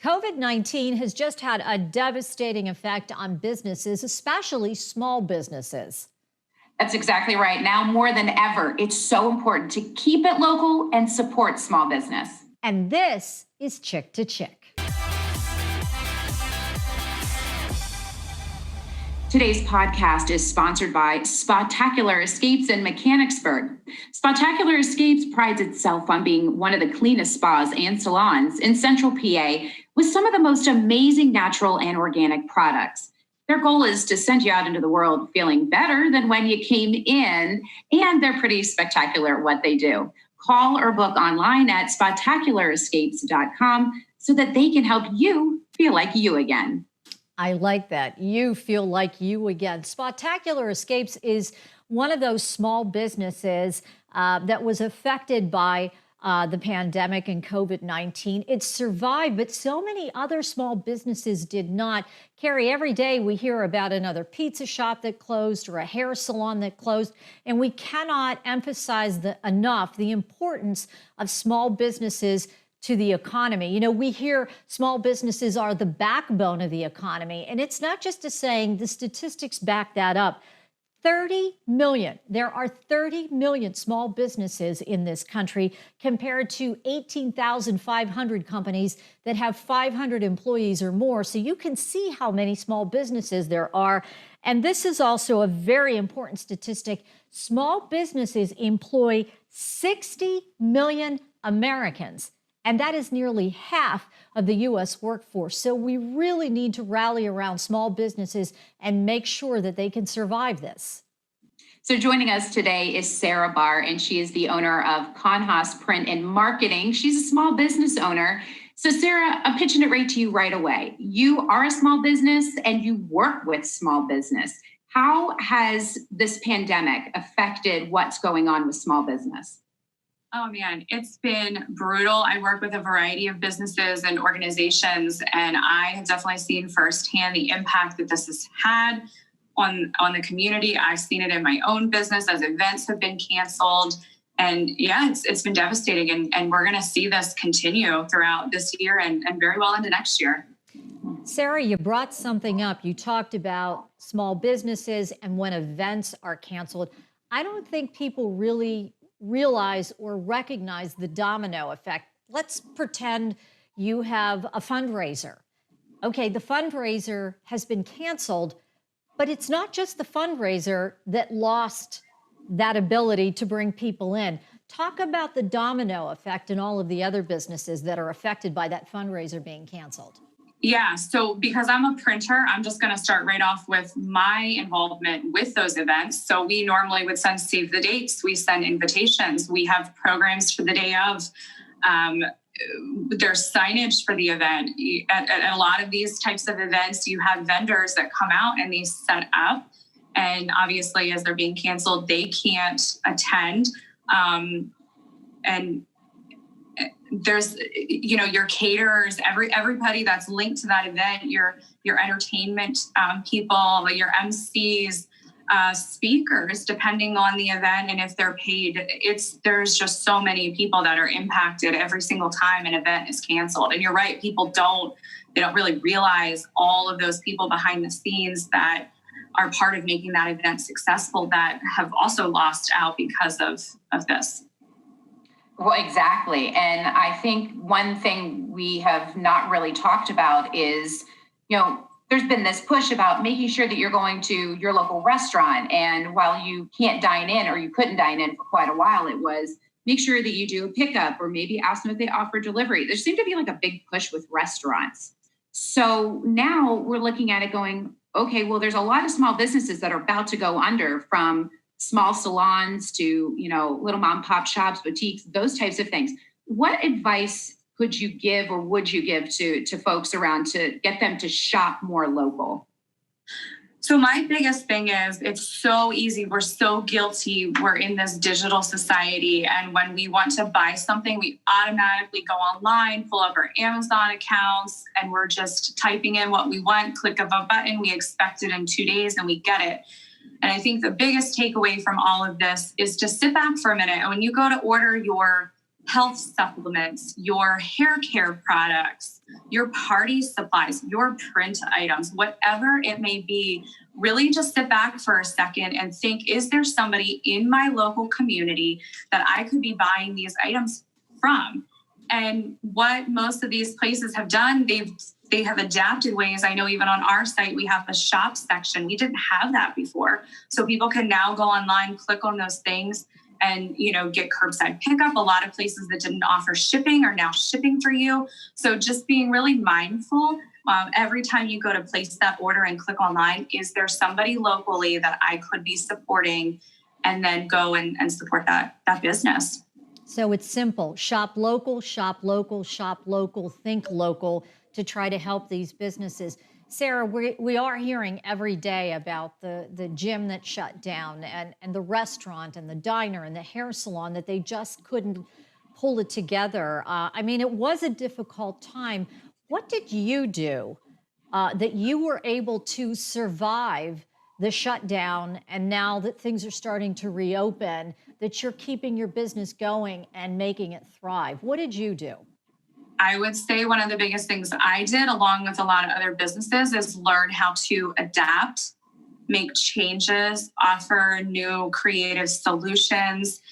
COVID-19 has just had a devastating effect on businesses, especially small businesses. That's exactly right. Now more than ever, it's so important to keep it local and support small business. And this is Chick to Chick. Today's podcast is sponsored by Spectacular Escapes in Mechanicsburg. Spectacular Escapes prides itself on being one of the cleanest spas and salons in Central PA with some of the most amazing natural and organic products. Their goal is to send you out into the world feeling better than when you came in, and they're pretty spectacular at what they do. Call or book online at spectacularescapes.com so that they can help you feel like you again. I like that. You feel like you again. Spectacular Escapes is one of those small businesses that was affected by the pandemic and COVID-19. It survived, but so many other small businesses did not. Carrie, every day we hear about another pizza shop that closed or a hair salon that closed, and we cannot emphasize enough the importance of small businesses to the economy. You know, we hear small businesses are the backbone of the economy, and it's not just a saying, the statistics back that up. 30 million. There are 30 million small businesses in this country compared to 18,500 companies that have 500 employees or more. So you can see how many small businesses there are. And this is also a very important statistic. Small businesses employ 60 million Americans. And that is nearly half of the U.S. workforce. So we really need to rally around small businesses and make sure that they can survive this. So joining us today is Sarah Barr, and she is the owner of Conhaas Print and Marketing. She's a small business owner. So Sarah, I'm pitching it right to you right away. You are a small business and you work with small business. How has this pandemic affected what's going on with small business? Oh man, it's been brutal. I work with a variety of businesses and organizations, and I have definitely seen firsthand the impact that this has had on the community. I've seen it in my own business as events have been canceled. And yeah, it's been devastating. And we're going to see this continue throughout this year and very well into next year. Sarah, you brought something up. You talked about small businesses and when events are canceled. I don't think people really realize or recognize the domino effect. Let's pretend you have a fundraiser. Okay, the fundraiser has been canceled, but it's not just the fundraiser that lost that ability to bring people in. Talk about the domino effect and all of the other businesses that are affected by that fundraiser being canceled. Yeah, so because I'm a printer, I'm just going to start right off with my involvement with those events. So we normally would send save the dates, we send invitations, we have programs for the day of. There's signage for the event. At a lot of these types of events, you have vendors that come out and they set up. And obviously, as they're being canceled, they can't attend. And there's, your caterers, everybody that's linked to that event, your entertainment people, your MCs, speakers, depending on the event and if they're paid. There's just so many people that are impacted every single time an event is canceled. And you're right, people don't really realize all of those people behind the scenes that are part of making that event successful that have also lost out because of this. Well, exactly. And I think one thing we have not really talked about is, there's been this push about making sure that you're going to your local restaurant. And while you can't dine in or you couldn't dine in for quite a while, it was make sure that you do a pickup or maybe ask them if they offer delivery. There seemed to be like a big push with restaurants. So now we're looking at it going, okay, well, there's a lot of small businesses that are about to go under, from small salons to, little mom and pop shops, boutiques, those types of things. What advice could you give or would you give to folks around to get them to shop more local? So my biggest thing is it's so easy. We're so guilty. We're in this digital society. And when we want to buy something, we automatically go online, pull up our Amazon accounts, and we're just typing in what we want, click of a button. We expect it in 2 days and we get it. And I think the biggest takeaway from all of this is to sit back for a minute. And when you go to order your health supplements, your hair care products, your party supplies, your print items, whatever it may be, really just sit back for a second and think, is there somebody in my local community that I could be buying these items from? And what most of these places have done, they have adapted ways. I know even on our site, we have a shop section. We didn't have that before. So people can now go online, click on those things, and get curbside pickup. A lot of places that didn't offer shipping are now shipping for you. So just being really mindful every time you go to place that order and click online, is there somebody locally that I could be supporting, and then go and support that business. So it's simple: shop local, shop local, shop local, think local, to try to help these businesses. Sarah, we are hearing every day about the gym that shut down, and the restaurant and the diner and the hair salon, that they just couldn't pull it together. I mean, it was a difficult time. What did you do that you were able to survive the shutdown, and now that things are starting to reopen, that you're keeping your business going and making it thrive? What did you do? I would say one of the biggest things I did, along with a lot of other businesses, is learn how to adapt, make changes, offer new creative solutions.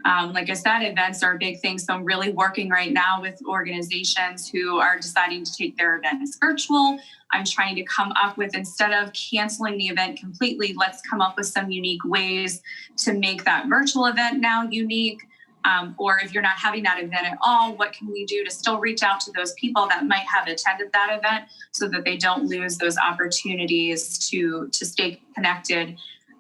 Like I said, events are a big thing. So I'm really working right now with organizations who are deciding to take their events virtual. I'm trying to come up with, instead of canceling the event completely, let's come up with some unique ways to make that virtual event now unique. Or if you're not having that event at all, what can we do to still reach out to those people that might have attended that event, so that they don't lose those opportunities to stay connected.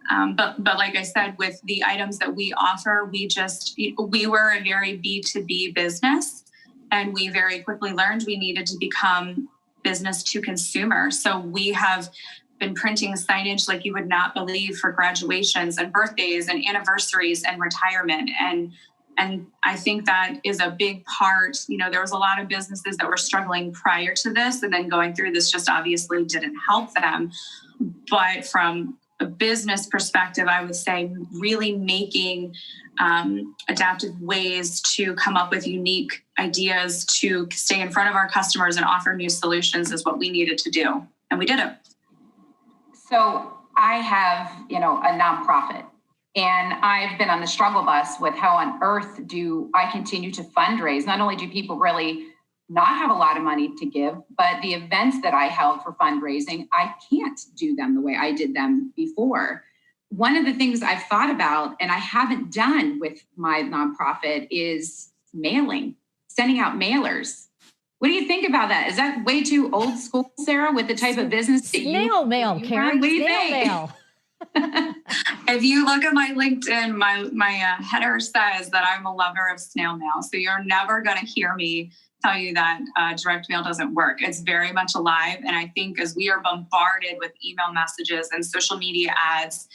But like I said, with the items that we offer, we were a very B2B business, and we very quickly learned we needed to become business to consumer. So we have been printing signage like you would not believe for graduations and birthdays and anniversaries and retirement. And I think that is a big part. There was a lot of businesses that were struggling prior to this, and then going through this just obviously didn't help them. But from a business perspective, I would say really making adaptive ways to come up with unique ideas to stay in front of our customers and offer new solutions is what we needed to do. And we did it. So I have, a nonprofit. And I've been on the struggle bus with how on earth do I continue to fundraise? Not only do people really not have a lot of money to give, but the events that I held for fundraising, I can't do them the way I did them before. One of the things I've thought about, and I haven't done with my nonprofit, is sending out mailers. What do you think about that? Is that way too old school, Sarah, with the type of business that Snail mail, Karen. Snail mail. If you look at my LinkedIn, my header says that I'm a lover of snail mail. So you're never going to hear me tell you that direct mail doesn't work. It's very much alive. And I think as we are bombarded with email messages and social media ads,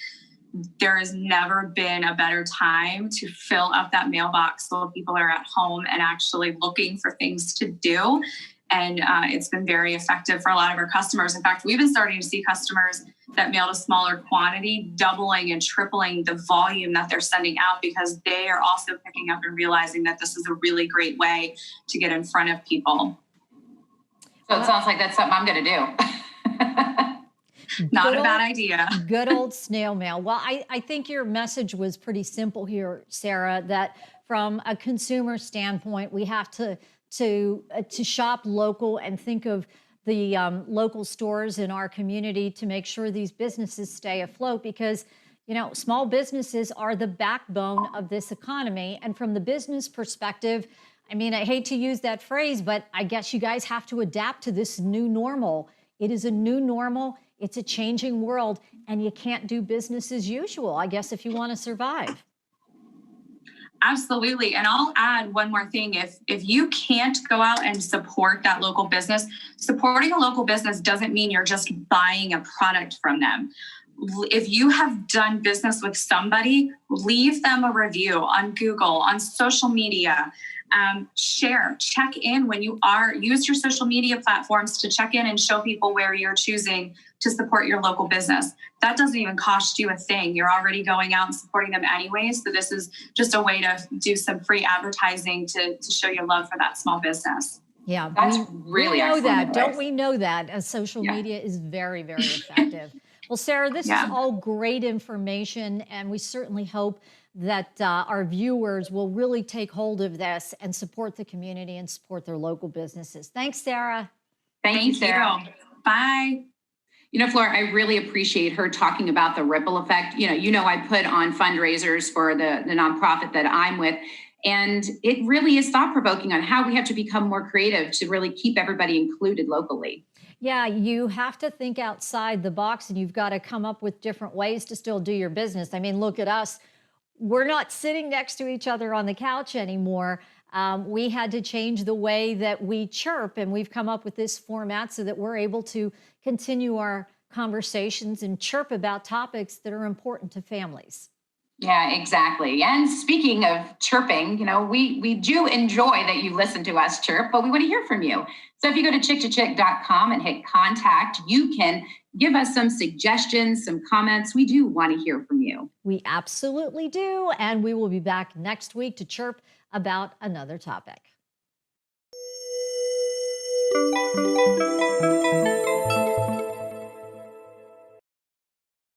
there has never been a better time to fill up that mailbox while people are at home and actually looking for things to do. And it's been very effective for a lot of our customers. In fact, we've been starting to see customers that mailed a smaller quantity doubling and tripling the volume that they're sending out, because they are also picking up and realizing that this is a really great way to get in front of people. So it sounds like that's something I'm going to do. Not a bad idea. Good old snail mail. Well, I think your message was pretty simple here, Sarah, that from a consumer standpoint, we have to shop local and think of the local stores in our community to make sure these businesses stay afloat, because small businesses are the backbone of this economy. And from the business perspective, I mean, I hate to use that phrase, but I guess you guys have to adapt to this new normal. It is a new normal. It's a changing world, and you can't do business as usual, I guess, if you want to survive. Absolutely. And I'll add one more thing. If you can't go out and support that local business, supporting a local business doesn't mean you're just buying a product from them. If you have done business with somebody, leave them a review on Google, on social media. Share, check in when you are, use your social media platforms to check in and show people where you're choosing to support your local business. That doesn't even cost you a thing. You're already going out and supporting them anyway. So this is just a way to do some free advertising to show your love for that small business. Yeah, That's really we know excellent that, advice. don't we know that? As social media is very, very effective. Well, Sarah, this is all great information, and we certainly hope that our viewers will really take hold of this and support the community and support their local businesses. Thanks, Sarah. Thank you, Sarah. Bye. Flora, I really appreciate her talking about the ripple effect. I put on fundraisers for the nonprofit that I'm with, and it really is thought-provoking on how we have to become more creative to really keep everybody included locally. Yeah, you have to think outside the box, and you've got to come up with different ways to still do your business. I mean, look at us. We're not sitting next to each other on the couch anymore. We had to change the way that we chirp, and we've come up with this format so that we're able to continue our conversations and chirp about topics that are important to families. Yeah, exactly. And speaking of chirping, we do enjoy that you listen to us chirp, but we want to hear from you. So if you go to chick2chick.com and hit contact, you can give us some suggestions, some comments. We do want to hear from you. We absolutely do. And we will be back next week to chirp about another topic.